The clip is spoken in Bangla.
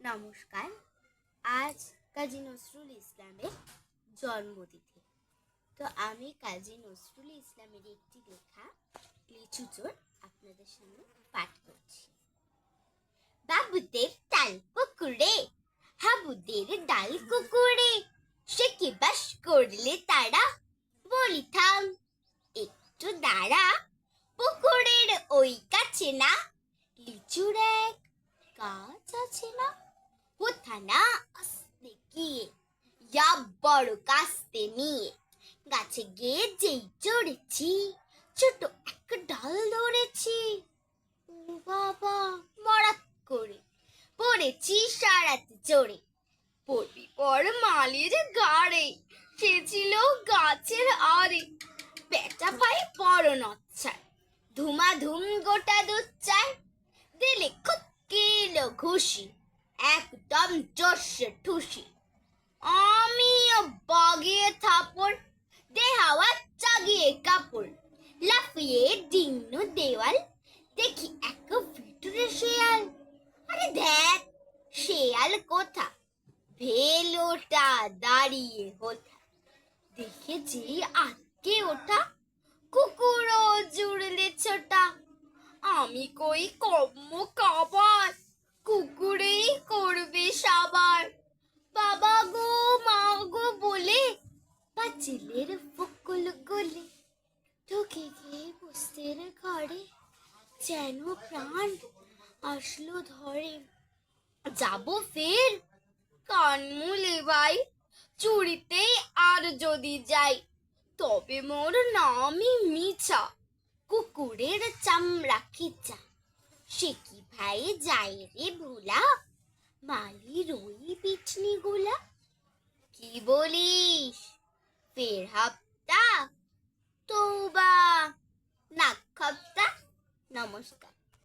নমস্কার। আজ কাজী নজরুল ইসলামের জন্মতিথি। তো আমি কাজী নজরুল ইসলামের একটি লেখা লিচু চোর আপনাদের সামনে পাঠ করছি। বাবুদের ডাল পুকুরে, হাবুদের ডাল কুকুরে, সে কি বাস করলে তারা, বলি থাম একটু দাঁড়া, পুকুরের ওই কাছে না লিচুর এক গাছ আছে না, কোথা না আস্তে গিয়ে ইয়া বড় কাস্তে নিয়ে গাছে গিয়ে যেই চড়েছি, ছোট এক ডাল ধরেছি, ও বাবা মরাত করে পড়েছি সারাতে চড়ে, পড়বি পর মালির গাড়ে, সে ছিল গাছের আড়ে, পেঁচা ভাই বড় নচ্ছার, ধুমাধুম গোটা দুচ্চার, দিলে খুকিল ঘুষি, একদম জোশে ঠুসি, আমিও বাগিয়ে থাপড়, দে হাওয়া চাগিয়ে কাপড়, লাফিয়ে ডিন্ন দেওয়াল, দেখি এক ভিতরে শেয়াল, আরে দেখ শেয়াল কোথা, ভেলোটা দাঁড়িয়ে হোথা, দেখেছি আটকে ওঠা, কুকুরও জুড়লে ছোটা, আমি কই কম্ম কাবার, কুকুরেই করবে সাবার, বাবা গো মা গো বলে পাঁচিলের বকুল গলে ঢুকে গিয়ে বস্তির ঘরে, যেন প্রাণ আসলো ধরে, যাব ফের কান মুলে ভাই, চুরিতেই আর যদি যাই, তবে মোর নামই মিছা, কুকুরের চামড়া খিচা, সে কি ভাই যায় রে ভোলা, মালির ওই বিছনি গুলা, কি বলিস ফের হাপ্তা, তৌবা নাক খাপ্তা। নমস্কার।